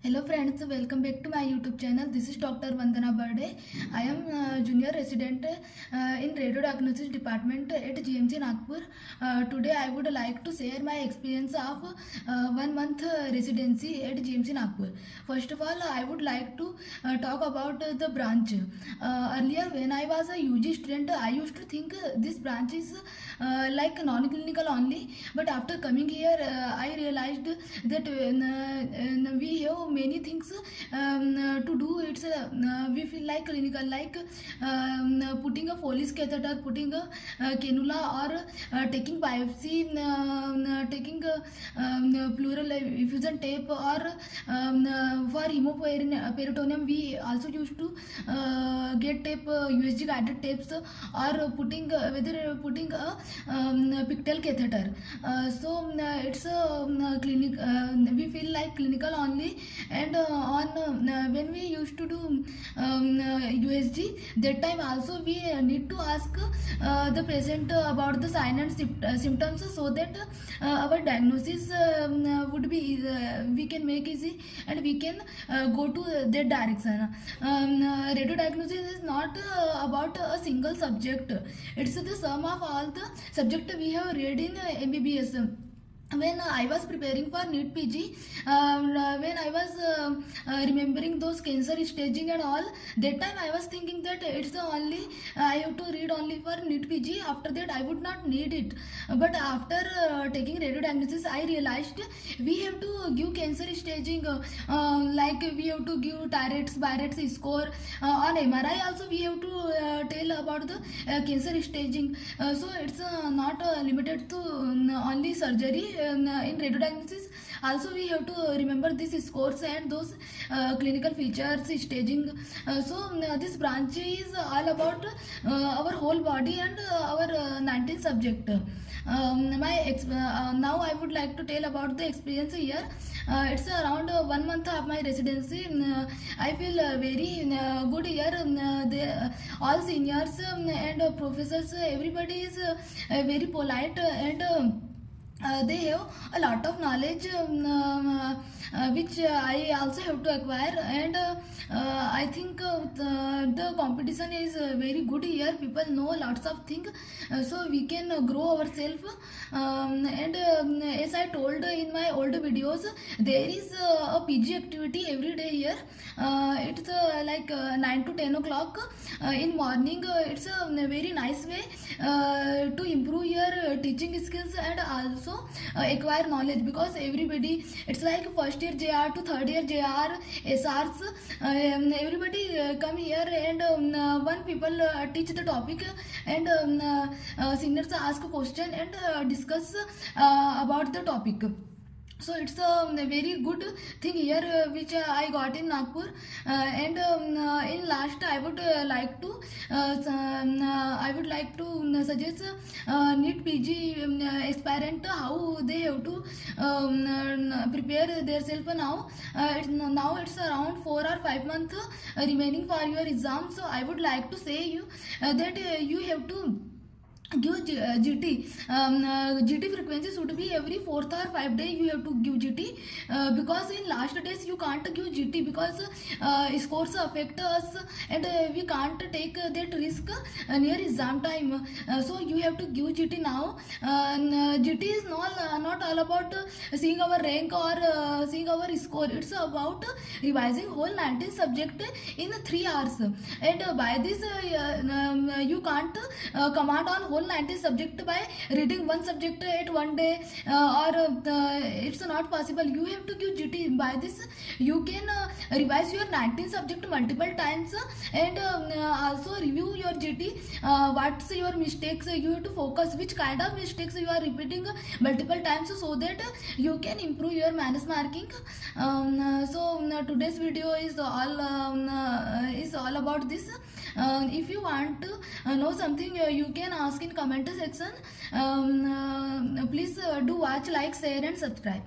Hello friends, welcome back to my YouTube channel. This is Dr. Vandana Berde. I am junior resident in radio diagnosis department at GMC Nagpur. Today I would like to share my experience of 1 month residency at GMC Nagpur. First of all, I would like to talk about the branch. Earlier when I was a UG student, I used to think this branch is like non-clinical only, but after coming here I realized that we have many things to do. It's we feel like clinical, like putting a Foley's catheter, putting a cannula, or taking biopsy, taking pleural effusion tape, or for hemoperitoneum we also used to get tape, USG guided tapes, or putting whether putting a pictal catheter. So it's a clinic, we feel like clinical only. And on when we used to do USG, that time also we need to ask the patient about the sign and symptoms, so that our diagnosis would be we can make easy, and we can go to that direction. Radio diagnosis is not about a single subject. It's the sum of all the subject we have read in MBBS. When I was preparing for NEET PG, when I was remembering those cancer staging and all, that time I was thinking that it's the only I have to read only for NEET PG. After that, I would not need it. But after taking radio diagnosis, I realized we have to give cancer staging, like we have to give TIRATS, BIRATS score. On MRI also we have to tell about the cancer staging. So it's not limited to only surgery. In radio diagnosis also we have to remember these scores and those clinical features, staging. This branch is all about our whole body and our 19 subject. Now I would like to tell about the experience here. It's around 1 month of my residency. I feel very good here. All seniors and professors, everybody is very polite, and they have a lot of knowledge, which I also have to acquire. And I think the competition is very good here. People know lots of things, so we can grow ourselves. And as I told in my old videos, there is a PG activity every day here. It's like 9 to 10 o'clock in morning. It's a very nice way to improve your teaching skills and also acquire knowledge, because everybody, it's like first year JR to third year JR, SRs, everybody come here, and one people teach the topic, and seniors ask a question and discuss about the topic. So it's a very good thing here, which I got in Nagpur. And in last, I would like to suggest NEET PG aspirant how they have to prepare themselves now. Now it's around 4 or 5 months remaining for your exam. So I would like to say you that you have to give GT. GT frequency should be every 4th or 5th day you have to give GT, because in last days you can't give GT, because scores affect us, and we can't take that risk near exam time. So you have to give GT now. GT is not all about seeing our rank or seeing our score. It's about revising whole 19 subject in 3 hours, and by this you can't command on whole 90 subject by reading one subject at one day, or it's not possible. You have to give GT. By this you can revise your 19 subject multiple times, and also review your GT. What's your mistakes? You have to focus which kind of mistakes you are repeating multiple times, so that you can improve your manus marking. Today's video is all about this. If you want to know something, you can ask in comment section. Please do watch, like, share and subscribe.